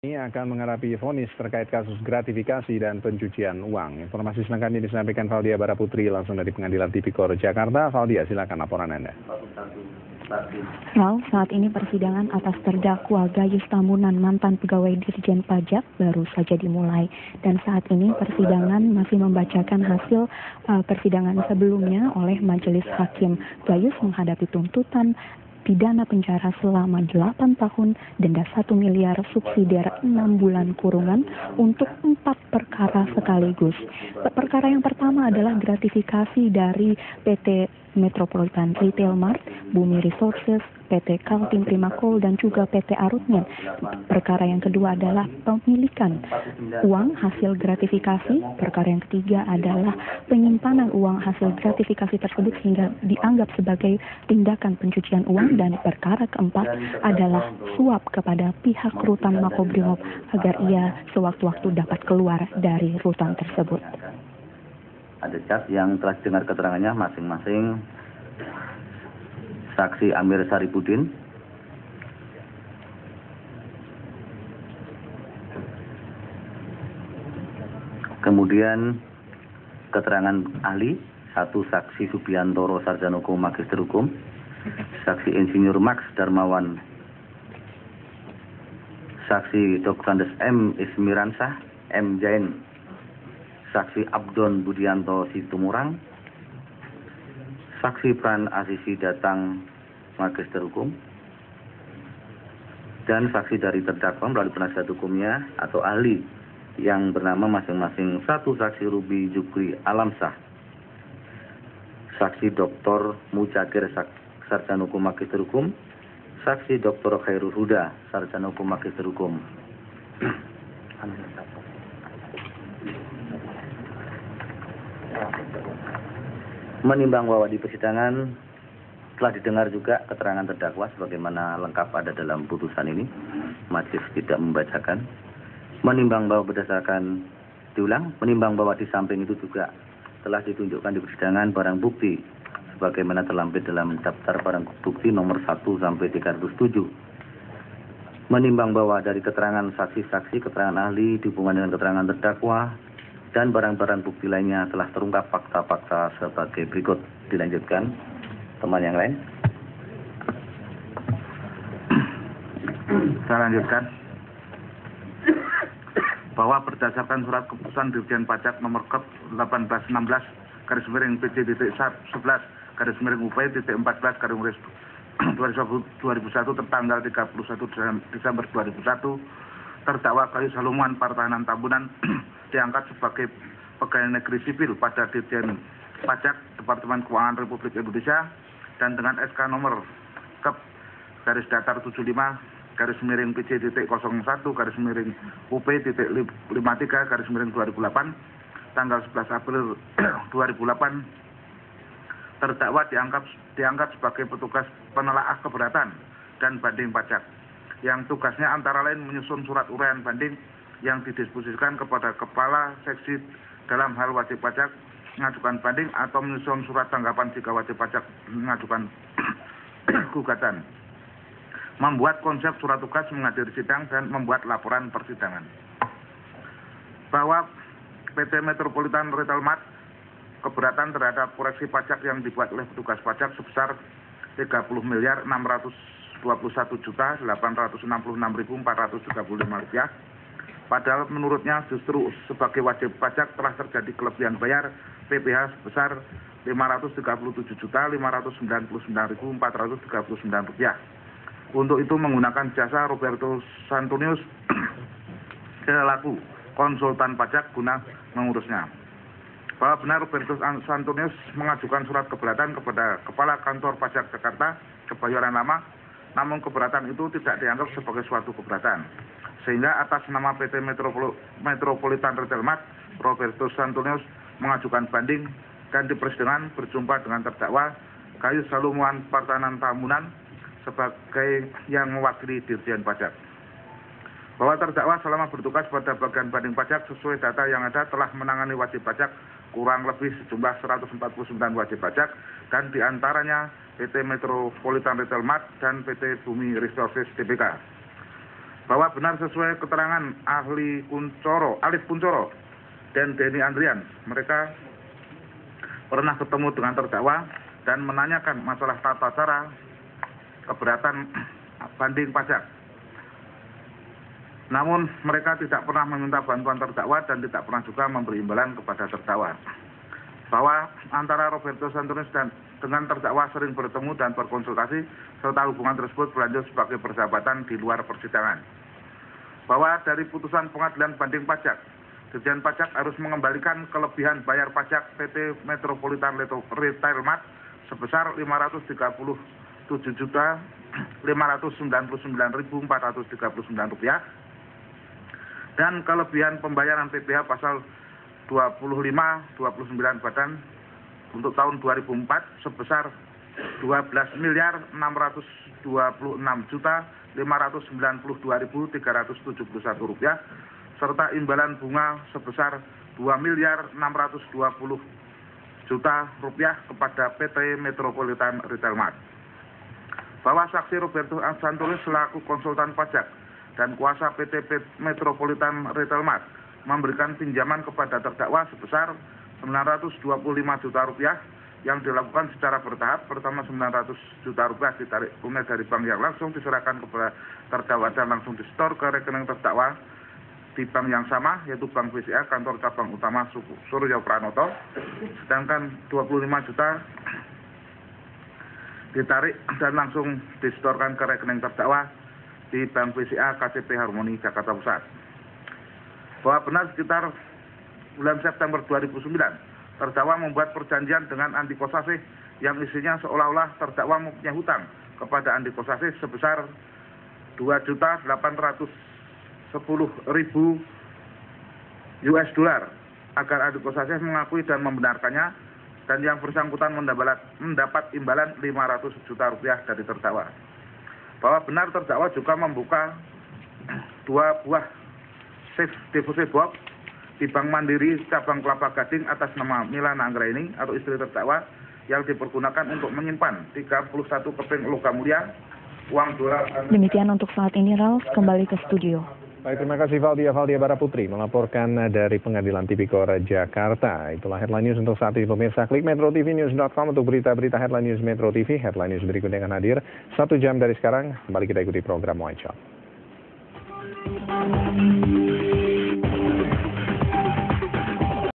Ini akan menghadapi vonis terkait kasus gratifikasi dan pencucian uang. Informasi selengkapnya disampaikan Valdia Baraputri langsung dari Pengadilan Tipikor Jakarta. Valdia, silakan laporan Anda. Saat ini persidangan atas terdakwa Gayus Tambunan mantan pegawai Dirjen Pajak baru saja dimulai. Dan saat ini persidangan masih membacakan hasil persidangan sebelumnya oleh Majelis Hakim. Gayus menghadapi tuntutan pidana penjara selama 8 tahun, denda 1 miliar, subsidiar 6 bulan kurungan untuk 4 perkara sekaligus. Perkara yang pertama adalah gratifikasi dari PT Metropolitan Retail Mart, Bumi Resources, PT Kaltim Primakol, dan juga PT Arutmen. Perkara yang kedua adalah pemilikan uang hasil gratifikasi. Perkara yang ketiga adalah penyimpanan uang hasil gratifikasi tersebut sehingga dianggap sebagai tindakan pencucian uang. Dan perkara keempat adalah suap kepada pihak rutan Makobrimob agar ia sewaktu-waktu dapat keluar dari rutan tersebut. Ada cat yang telah dengar keterangannya masing-masing. Saksi Amir Saripudin, kemudian keterangan ahli, satu saksi Subiantoro Sarjana Hukum Magister Hukum, saksi Insinyur Max Darmawan, saksi Dr. Andes M. Ismiransah, M. Jain, saksi Abdon Budianto Situmurang, saksi Pran Asisi Datang Magister Hukum, dan saksi dari terdakwa melalui penasihat hukumnya atau ahli yang bernama masing-masing satu saksi Ruby Jukri Alamsah, saksi Dr. Mujakir Sarjana Hukum Magister Hukum, saksi Dr. Khairul Huda Sarjana Hukum Magister Hukum. Menimbang bahwa di persidangan telah didengar juga keterangan terdakwa sebagaimana lengkap ada dalam putusan ini, majelis tidak membacakan. Menimbang bahwa menimbang bahwa di samping itu juga telah ditunjukkan di persidangan barang bukti sebagaimana terlampir dalam daftar barang bukti nomor 1 sampai 307. Menimbang bahwa dari keterangan saksi-saksi, keterangan ahli dihubungkan dengan keterangan terdakwa dan barang-barang bukti lainnya telah terungkap fakta-fakta sebagai berikut. Dilanjutkan, teman yang lain. Saya lanjutkan. Bahwa berdasarkan surat keputusan Dirjen Pajak nomor Kep 1816/11/UP-4/14/2001 tertanggal 31 Desember 2001, terdakwa Gayus Haluman Partahanan Tambunan diangkat sebagai pegawai negeri sipil pada Dirjen Pajak Departemen Keuangan Republik Indonesia dan dengan SK nomor Kep /PJ-01/UP-53/2008 tanggal 11 April 2008, terdakwa diangkat sebagai petugas penelaah keberatan dan banding pajak yang tugasnya antara lain menyusun surat uraian banding yang didisposisikan kepada Kepala Seksi dalam hal wajib pajak mengajukan banding atau menyusun surat tanggapan jika wajib pajak mengajukan gugatan, membuat konsep surat tugas menghadiri sidang dan membuat laporan persidangan. Bahwa PT Metropolitan Retail Mart keberatan terhadap koreksi pajak yang dibuat oleh petugas pajak sebesar 30.621.866.435 rupiah. Padahal menurutnya justru sebagai wajib pajak telah terjadi kelebihan bayar PPh sebesar Rp537.599.439. Untuk itu menggunakan jasa Roberto Santonius selaku konsultan pajak guna mengurusnya. Bahwa benar Roberto Santonius mengajukan surat keberatan kepada Kepala Kantor Pajak Jakarta Kebayoran Lama, namun keberatan itu tidak dianggap sebagai suatu keberatan. Sehingga atas nama PT Metropolitan Retail Mart, Roberto Santonius mengajukan banding dan di persidangan berjumpa dengan terdakwa Gayus Haluman Partahanan Tambunan sebagai yang mewakili Dirjen Pajak. Bahwa terdakwa selama bertugas pada bagian banding pajak sesuai data yang ada telah menangani wajib pajak kurang lebih sejumlah 149 wajib pajak dan diantaranya PT Metropolitan Retail Mart dan PT Bumi Resources Tbk. bahwa benar sesuai keterangan Alif Kuncoro dan Denny Andrian, mereka pernah ketemu dengan terdakwa dan menanyakan masalah tata cara keberatan banding pajak. Namun mereka tidak pernah meminta bantuan terdakwa dan tidak pernah juga memberi imbalan kepada terdakwa. Bahwa antara Robertus Antonius dengan terdakwa sering bertemu dan berkonsultasi, serta hubungan tersebut berlanjut sebagai persahabatan di luar persidangan. Bahwa dari putusan pengadilan banding pajak, Dirjen Pajak harus mengembalikan kelebihan bayar pajak PT Metropolitan Retail Mart sebesar Rp539.439 dan kelebihan pembayaran PPh pasal 25-29 badan untuk tahun 2004 sebesar Rp12.696.592.371 serta imbalan bunga sebesar Rp2.620.000.000 kepada PT Metropolitan Retail Mart. Bahwa saksi Robertus Antonius selaku konsultan pajak dan kuasa PT Metropolitan Retail Mart memberikan pinjaman kepada terdakwa sebesar Rp925 juta yang dilakukan secara bertahap. Pertama Rp900 juta ditarik tunai dari bank yang langsung diserahkan kepada terdakwa dan langsung disetor ke rekening terdakwa di bank yang sama, yaitu Bank BCA Kantor Cabang Utama Suryo Pranoto. Sedangkan Rp25 juta ditarik dan langsung disetorkan ke rekening terdakwa di Bank BCA KCP Harmoni Jakarta Pusat. Bahwa benar sekitar bulan September 2009, terdakwa membuat perjanjian dengan Andi Kosasih yang isinya seolah-olah terdakwa mempunyai hutang kepada Andi Kosasih sebesar $2.810.000 agar Andi Kosasih mengakui dan membenarkannya, dan yang bersangkutan mendapat imbalan Rp500 juta dari terdakwa. Bahwa benar terdakwa juga membuka 2 buah safe deposit box di Bank Mandiri Cabang Kelapa Gading atas nama Milana Anggraini atau istri terdakwa yang dipergunakan untuk menyimpan 31 keping logam mulia, uang dolar. Demikian untuk saat ini, Ralf, kembali ke studio. Baik, terima kasih Valdia Baraputri melaporkan dari Pengadilan Tipikor Jakarta. Itulah headline news untuk saat ini pemirsa. Klik metrotvnews.com untuk berita-berita headline news Metro TV. Headline news berikutnya akan hadir 1 jam dari sekarang. Kembali kita ikuti program One Shot.